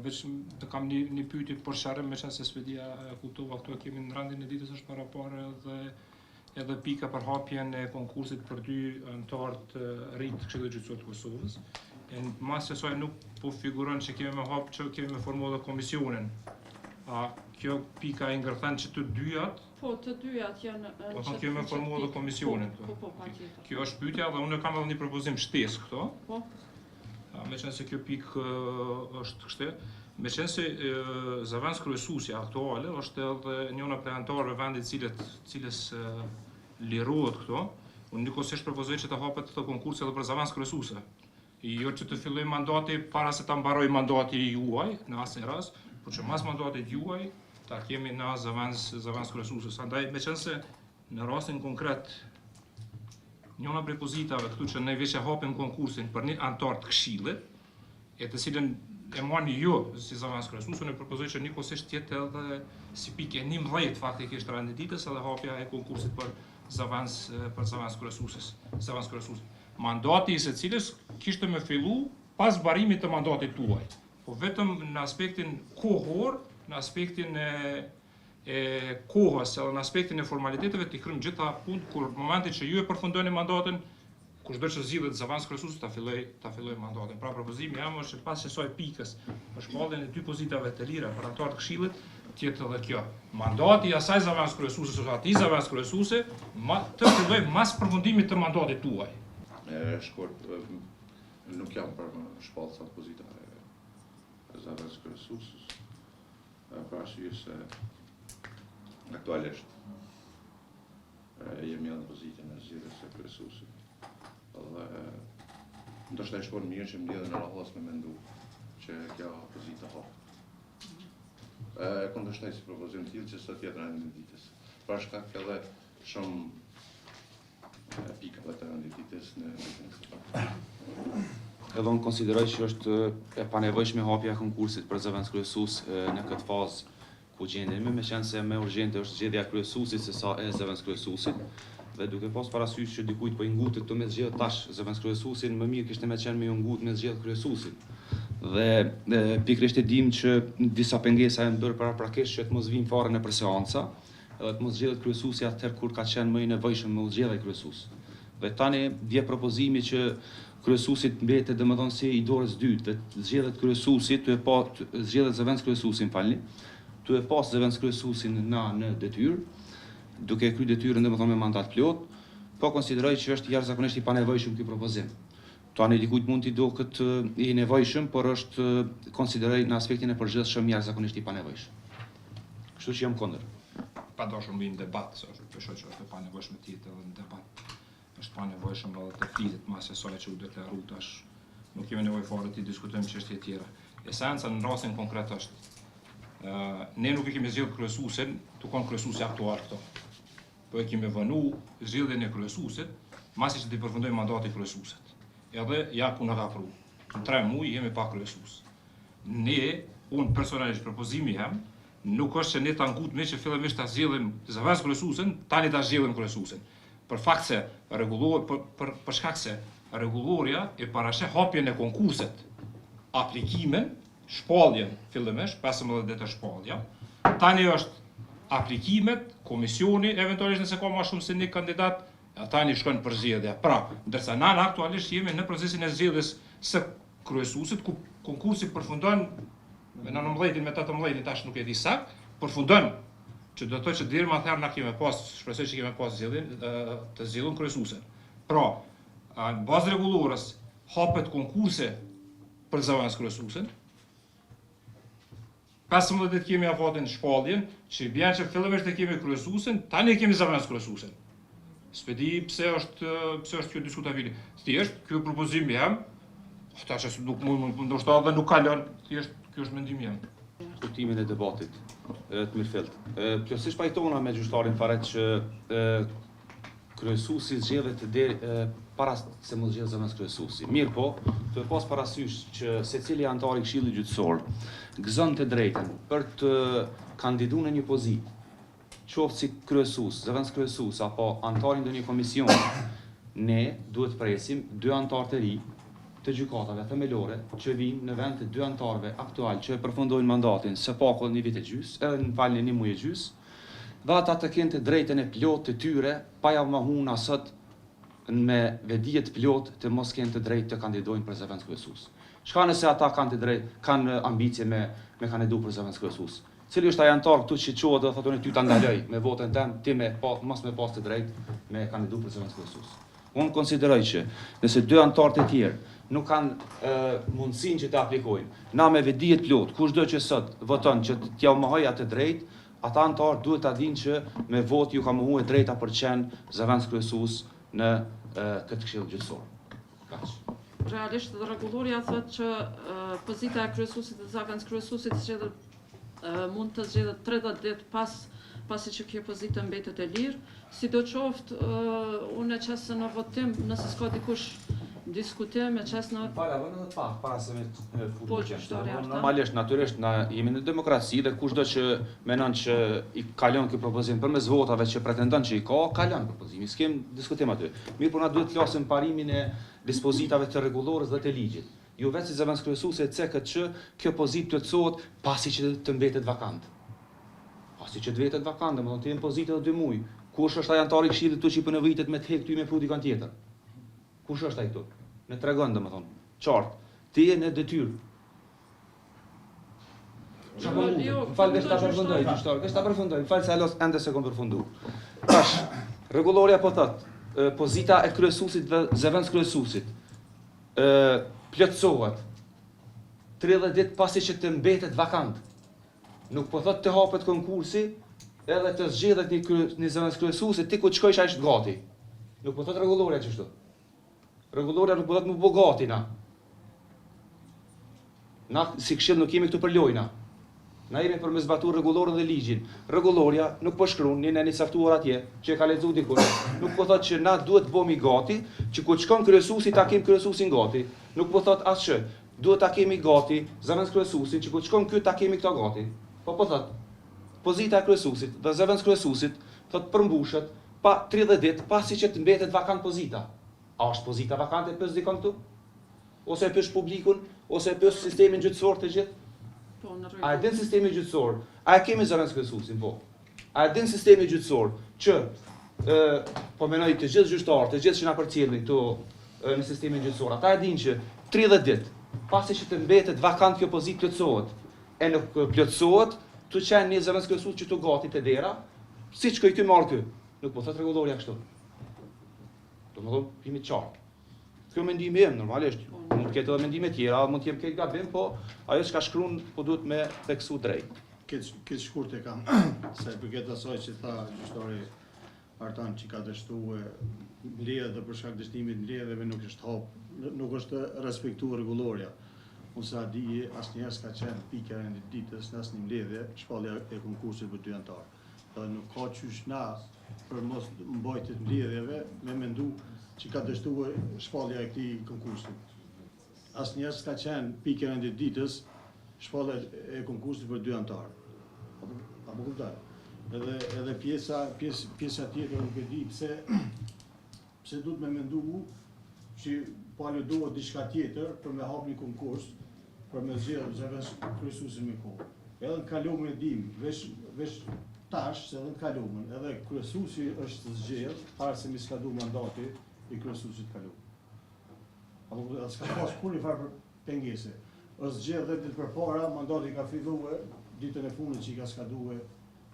Veç të kam një pyetje për sharrim, me qenë se Svedia e kuptova këtu kemi në rendin e ditës është parapare edhe pika për hapjen e konkursit për 2 anëtar të rinj të Këshillit Gjyqësor të Kosovës. Mas se saj nuk po figuron që kemi me hap që kemi me formu edhe komisionin. A kjo pika e ngërthen që të dyjat? Po, të dyjat janë... Po thonë kemi me formu edhe komisionin. Po, patjetër. Kjo është pyetja dhe unë kam edhe një propozim shtesë këto. Po. Me qenë se kjo pikë është kështu, me qenë se zëvendës kryesuesja aktuale është edhe njëna prej anëtarëve vendit cilës lirohet këto, unë njëkohësisht propozoj që të hapet këtë konkurs edhe për zëvendës kryesuese. Jo që të filloj mandati para se ta mbaroj mandati juaj në asnjë rast, por që mas mandatit juaj ta kemi në zëvendës kryesuese. Andaj me qenë se në rastin konkret njëna prej pozitave këtu që ne veç e hapim konkursin për një antar të Këshillit, e të cilën e marrni ju si zëvendës kryesues, unë propozoj që njëkohësisht të jetë edhe si pikë 11 faktikisht rendi ditës edhe hapja e konkursit për zëvendës kryesues. Mandati i secilës kishte me fillu pas barimit të mandatit tuaj, po vetëm në aspektin kohor, në aspektin e kohës edhe në aspektin e formaliteteve të kryejmë gjitha punë kur momentin që ju e përfundoni mandatin, kushdo që zgjidhet zëvendës kryesues ta filloj mandatin. Pra propozimi jam është pas kësaj pikës, për shkallën e 2 pozitave të lira për anëtar të Këshillit, tjetë edhe kjo. Mandati i asaj zëvendës kryesuese ose atij zëvendës kryesuese të filloj mas përfundimit të mandatit tuaj. Shkurt, nuk jam për shpallë sa pozita e zëvendës kryesues, për arsye se aktualisht jemi në pozitën e zgjedhjes së kryesuesit. Dhe ndoshta e shkon mirë që mbledhen në rahos me mendu që kjo pozita hap. Kundërshtoj si propozim të tillë që sot jetë rendin e ditës. Pra shkak edhe shumë pikave të rendit ditës në Edhe unë konsideroj që është e panevojshme hapja e konkursit për zëvendës kryesues në këtë fazë ku gjendemi, me qenë se më urgjente është zgjedhja e kryesuesit se sa e zëvendës kryesuesit. Dhe duke pas parasysh që dikujt po i ngutet këtu me zgjedh tash zëvendës kryesuesin, më mirë kishte më qenë me u ngut me zgjedh kryesuesin. Dhe pikërisht e dim që disa pengesa janë bërë paraprakisht që të mos vinë fare nëpër seanca, edhe të mos zgjedhet kryesuesi atëherë kur ka qenë më i nevojshëm me u zgjedhë kryesues. Dhe tani vje propozimi që kryesuesit mbetet domethënë si i dorës dytë, dhe zgjedhet kryesuesi, zgjedhet zëvendës kryesuesin, falni, tu e pas zëvendës kryesuesin në detyrë, duke kryer detyrën domethënë me mandat plot, po konsideroj që është jashtëzakonisht i panevojshëm ky propozim. Tani dikujt mund t'i duket i nevojshëm, por është konsideroj në aspektin e përgjithshëm jashtëzakonisht i panevojshëm. Kështu që jam kundër. Pa dashur mbi në debat, se është besoj që është e panevojshme të jetë edhe në debat. Është panevojshëm edhe të flitet mas asaj që u deklaru tash. Nuk kemi nevojë fare të diskutojmë çështje tjera. Esenca në rastin konkret është ne nuk e kemi zgjedhur kryesuesin, tukon kryesuesi aktual këto. Po e kemi vënë zgjedhjen e kryesuesit, masi që të përfundojmë mandati kryesuesit. Edhe ja puna ka pru. Në 3 muaj jemi pa kryesues. Unë personalisht propozimi jam, nuk është që ne ta ngutemi që fillimisht ta zgjedhim zëvendës kryesuesin, tani ta zgjedhim kryesuesin. Për fakt se për shkak se rregulloria e parasheh hapjen e konkursit, aplikimin, shpalljen fillimisht 15 ditë shpallja. Tani është aplikimet, komisioni, eventualisht nëse ka më shumë se një kandidat, tani shkojnë për zgjedhje. Pra, ndërsa na aktualisht jemi në procesin e zgjedhjes së kryesuesit, ku konkursi përfundon me 19 me 18, tash nuk e di sakt, përfundon, që do të thotë që deri më atëherë na kemi pas, shpresoj që kemi pas zgjedhjen të zgjedhur kryesuesin. Pra, në bazë rregullores hapet konkursi për zëvendës kryesuesin. 15 ditë kemi afatin shpalljen, që bjen që fillimisht e kemi kryesuesin, tani e kemi zëvendës kryesuesin. S'e di pse është kjo diskutabile. Thjesht ky propozim jam, tash nuk mund ndoshta edhe nuk kalon, thjesht ky është mendimi jam. Kuptimin e debatit të mirëfillt. Plotësisht pajtona me gjyqtarin fare që kryesuesi zgjedhet deri para se mos zgjedhet zëvendës kryesuesi. Mirë po, të pas parasysh që secili antar i Këshillit Gjyqësor gëzon të drejtën për të kandiduar në një pozitë, qoftë si kryesues, zëvendës kryesues apo antar i ndonjë komisioni, ne duhet presim 2 antar të ri të gjykatave themelore që vinë në vend të dy anëtarëve aktual që përfundojnë mandatin së paku një vit e gjys, edhe në falni një muaj e gjys, dhe ata të kenë të drejtën e plot të tyre, pa ja mohun asot me vedijet plot të mos kenë të drejtë të kandidojnë për zëvendës kryesues. Çka nëse ata kanë ambicie me kandidu për zëvendës kryesues? Cili është ai antar këtu që quhet dhe thotë ty ta ndaloj me votën tënd, ti mos me pas të drejtë me kandidu për zëvendës kryesues. Unë konsideroj që nëse dy antarët e tjerë nuk kanë mundësinë që të aplikojnë, na me vedijet plot, kushdo që sot voton që t'ja mohoj atë drejt, ata antarë duhet ta dinë që me votë ju ka mohuar e drejta për qenë zëvendës kryesues në këtë këshill gjyqësor. Kaq. Realisht dhe rregulloria thotë që pozita e kryesuesit dhe zëvendës kryesuesit mund të zgjedhet 30 ditë pasi që kjo pozitë mbetet e lirë, sidoqoftë unë e qesë në votim, nëse s'ka dikush diskutim, e qesë në... Fala, vënë edhe pak, para se me Po, qështari arta. Normalisht, natyrisht, na jemi në demokraci dhe kushdo që menon që i kalon këtë propozim përmes votave që pretendon që i ka, kalon propozimi, s'kem diskutim aty. Mirë, por na duhet të flasim parimin e dispozitave të rregullorës dhe të ligjit. Ju vetë si zëvendës kryesuese e cekët që kjo pozitë plotësohet pasi që të mbetet vakant. Pasi që të vetet vakant, domethënë të jenë pozitë edhe 2 muaj. Kush është ai antari i këshillit këtu që po nevojitet me të hek ty me pru dikon tjetër? Kush është ai këtu? Ne tregon domethënë, qartë. Ti je në detyrë. Fal vesh ta përfundoj, gjyqtar, vesh ta përfundoj. Fal se alos ende se kom përfundu. Tash, rregullorja po thotë, pozita e kryesuesit dhe zëvendës kryesuesit plotësohet 30 ditë pasi që të mbetet vakant. Nuk po thotë të hapet konkursi edhe të zgjedhet një zëvendës kryesues ti ku të shkojsh ai është gati. Nuk po thotë rregulloria kështu. Rregulloria nuk po thotë më bëu gati na. Na si këshill nuk jemi këtu për lojna. Na jemi për me zbatuar rregullorën dhe ligjin. Rregulloria nuk po shkruan një neni caktuar atje që e ka lexuar dikush. Nuk po thotë që na duhet të bëhemi gati, që ku të shkon kryesuesi ta kem kryesuesin gati. Nuk po thotë as që duhet ta kemi gati zëvendës kryesuesin, që ku të shkon ky ta kemi këto gati. Po thotë pozita e kryesuesit dhe zëvendës kryesuesit thotë përmbushet pa 30 ditë pasi që të mbetet vakant pozita. A është pozita vakante pës dikon këtu? Ose e pysh publikun, ose e pysh sistemin gjyqësor të gjithë? A e din sistemi gjyqësor? A e kemi zëvendës kryesuesin, po? A e din sistemi gjyqësor që po menoj të gjithë gjyqtarët, të gjithë që na përcjellin këtu në sistemin gjyqësor, ata e dinë që 30 ditë pasi që të mbetet vakant kjo pozitë plotësohet, e nuk plotësohet, tu qenë një zëvendës kryesues që tu gati te dera, siç ky marr ky. Nuk po thotë rregulloria kështu. Domethënë, jemi të qartë. Kjo mendimi im normalisht, mund të ketë edhe mendime tjera, mund të jem këtë gabim, po ajo që ka shkruan po duhet me theksu drejt. Këtë shkurt e kam, se përket asaj që tha gjyqtari Artan që ka dështuar mbledhje dhe për shkak dështimit mbledhjeve nuk është hap, nuk është respektuar rregulloria. Unë sa di asnjëherë s'ka qenë pika e ditës në asnjë mbledhje shpallja e konkursit për 2 anëtar. Dhe nuk ka qysh na për mos mbajtje të mbledhjeve me mendu që ka dështuar shpallja e këtij konkursi. Asnjëherë s'ka qenë pika e ditës shpallja e konkursit për 2 anëtar. Apo kuptoj. Edhe pjesa tjetër nuk e di pse duhet me mendu që po aludohet diçka tjetër për me hap një konkurs për me zgjedhë zëvendës kryesuesin me kohë. Edhe në kalumin e dim, veç tash se edhe në kalumin, edhe kryesuesi është zgjedhur para se mi skadu mandati i kryesuesit kaluar. Apo s'ka pas kurrë farë pengese. Është zgjedhur 10 ditë përpara, mandati ka filluar ditën e fundit që i ka skaduar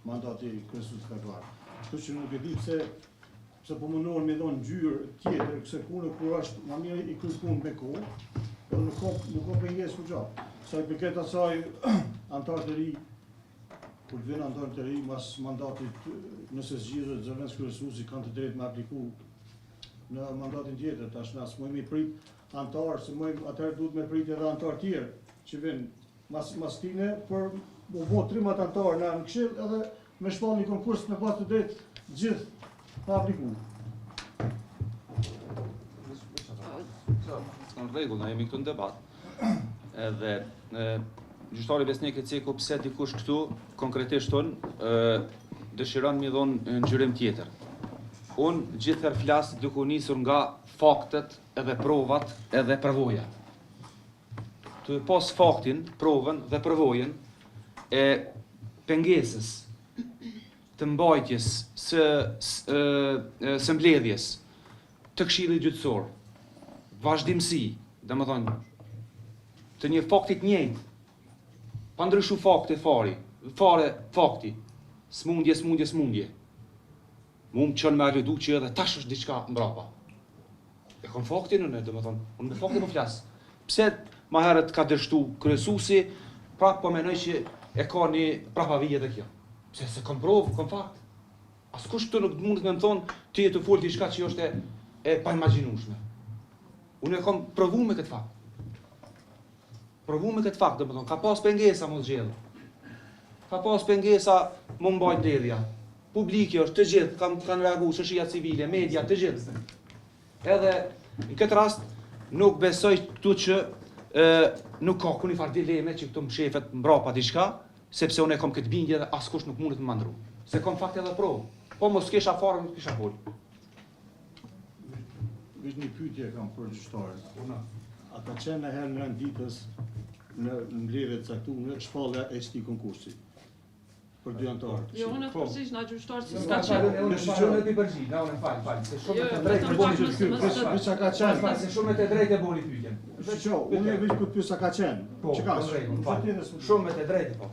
mandati i kryesuesit kaluar. Kështu që nuk e di pse po mundohen me dhënë ngjyrë tjetër kësaj pune kur është më mirë i kryej punë me kohë, edhe nuk ka pengesë për gjë. Sa i përket asaj antar të ri, kur vjen antar të ri mas mandatit, nëse zgjidhet zëvendës kryesuesi kanë të drejtë me apliku në mandatin tjetër, tash na s'mojmë prit antar, se atëherë duhet me prit edhe antar tjerë që vjen mas tine për u bë 13 antar në këshill edhe me shpall një konkurs me pas të drejtë gjithë pa aplikuar. Në rregull, na jemi këtu në debat. Edhe gjyqtari Besnik e ceku pse dikush këtu konkretisht dëshiron mi dhon ngjyrim tjetër. Unë gjithherë flas duke u nisur nga faktet edhe provat edhe përvoja. të pas faktin, provën dhe përvojën e pengesës të mbajtjes së mbledhjes të Këshillit Gjyqësor, vazhdimsi, domethënë të një fakti të njëjtë, pa ndryshu fakti fare fakti, smundje. Mu më qënë me agredu që edhe tash është diçka mbrapa. E kom faktin unë, domethënë, unë me faktin po flas. Pse ma herët ka dështu kryesuesi, prap po menoj që e ka një prapavije dhe kjo. Pse se kom provë, kom fakt. Askush këtu nuk mundet me më thonë ti e të folë diçka që është e pa imagjinueshme. Unë e kom provu me këtë fakt. Domethënë, ka pas pengesa mos gjellë. Ka pas pengesa më mbajt ledhja. Publiki është të gjithë, kanë reaguar shoqëria civile, media, të gjithë. Edhe në këtë rast nuk besoj këtu që nuk ka kuni farë dileme që këtu më shefet mbrapa diçka, sepse unë e kom këtë bindje dhe askush nuk mundet më mandru. Se kom fakt edhe provë. Po mos kisha farë, nuk kisha folë. Vesh një pyetje kam për gjyqtarët. A ka qenë e herë në ditës në mbledhje të caktuar shpallja e këtij konkursi? Për dy anëtarë. Jo, unë përgjigj na gjyqtar se s'ka qenë. Unë ti përgjigj, unë fal, se shumë të drejtë bëni çka ka qenë. Se shumë të drejtë bëni pyetjen. Unë veç për pyes sa ka qenë. Çka? Shumë të drejtë po.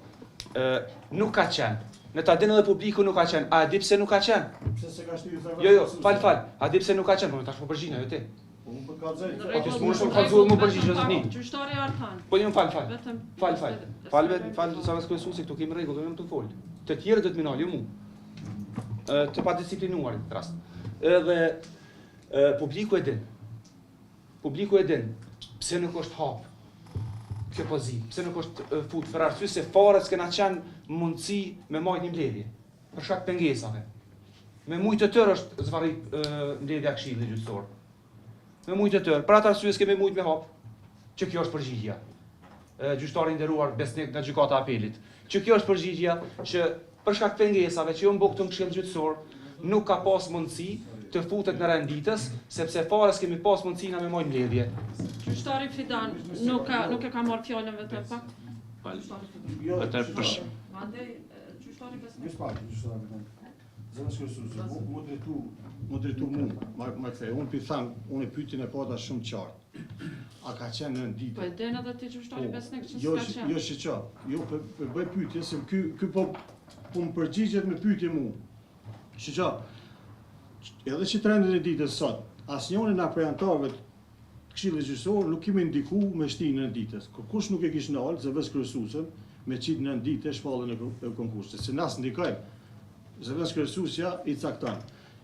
Nuk ka qenë. Në ta dinë edhe publiku nuk ka qenë. A e di pse nuk ka qenë? Pse se ka shtyr Jo, fal. A di pse nuk ka qenë? Po tash po përgjigj ajo ti. Unë po kallzoj. Po ti s'mund të kallzohet më përgjigj zotni. Gjyqtari Artan. Po jam fal. Vetëm Fal sa kryesuesi këtu kemi rregull, jam të fol. Të tjerë do të minali, jo mu. Të pa disiplinuarit në rast. Edhe publiku e din. Pse nuk është hap kjo pozitë, pse nuk është fut për arsye se fare s'kena qenë mundësi me marrë një mbledhje. Për shkak pengesave. Me mujtë të tërë është zvarrit mbledhja e Këshillit Gjyqësor. Me mujtë të tërë. Për atë arsye s'kemi mujtë me hap. Që kjo është përgjigjja. Gjyqtari i nderuar Besnik nga gjykata e apelit. Që kjo është përgjigjja që për shkak pengesave që u mbuktu në Këshill Gjyqësor nuk ka pas mundësi të futet në renditës, sepse fare s'kemi pas mundësi na me marrë mbledhje. Gjyqtari Fidan nuk e ka marrë fjalën vetëm pak. Atë për Mandej gjyqtari Besnik. Gjyqtari. Zëvendës kryesuesi, mu drejtu mu, ma kthej, unë e pyetjen e pata shumë qartë. A ka qenë në ditë? Po e den edhe ti gjyqtari Besnik që Jo, s'ka qenë. jo shiqo. Jo, bëj pyetje se ky po më përgjigjet me pyetje mu. Shiqo. Edhe që trendin e ditës sot, asnjëri nga preantarëve të Këshillit Gjyqësor nuk kemi ndikuar me shtinën e ditës. Kush nuk e kishte ndalë zëvendës kryesuesin me çit në ditë shpalljen e konkursit. Se nas ndikojnë. Zëvendës kryesuesja i cakton.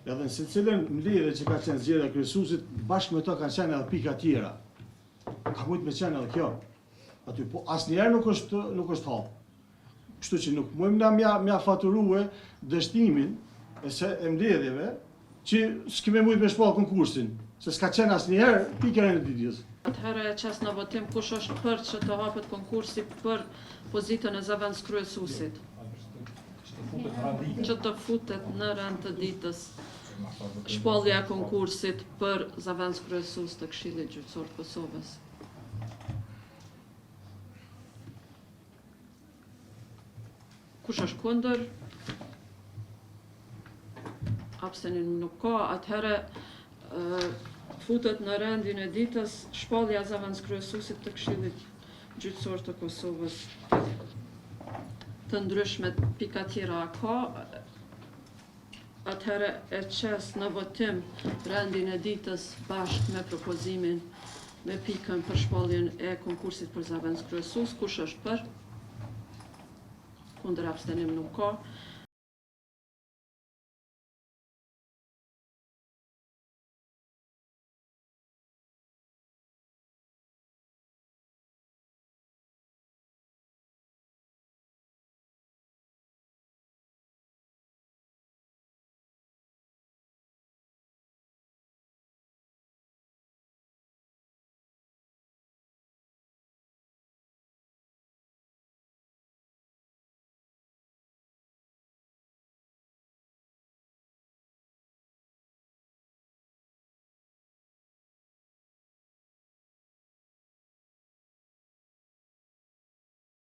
Edhe në secilën mbledhje që ka qenë zgjedhja e kryesuesit, bashkë me to kanë qenë edhe pika tjera. Ka mujt me qenë edhe kjo. Aty po asnjëherë nuk është hap. Kështu që nuk mujmë na mja faturue dështimin e mbledhjeve që s'kemi mujt me shpall konkursin, se s'ka qenë asnjëherë pika e ditës. Atëherë e qes në votim kush është për që të hapet konkursi për pozitën e zëvendës kryesuesit. Që të futet në rend të ditës shpallja e konkursit për zëvendës kryesues të Këshillit Gjyqësor të Kosovës. Kush është kundër? Abstenim nuk ka, atëherë futet në rendin e ditës shpallja e zëvendës kryesuesit të Këshillit Gjyqësor të Kosovës. Të ndryshme pika tjera ka, atëherë e qes në votim rendin e ditës bashkë me propozimin me pikën për shpalljen e konkursit për zëvendës kryesues. Kush është për? Kundër abstenim nuk ka.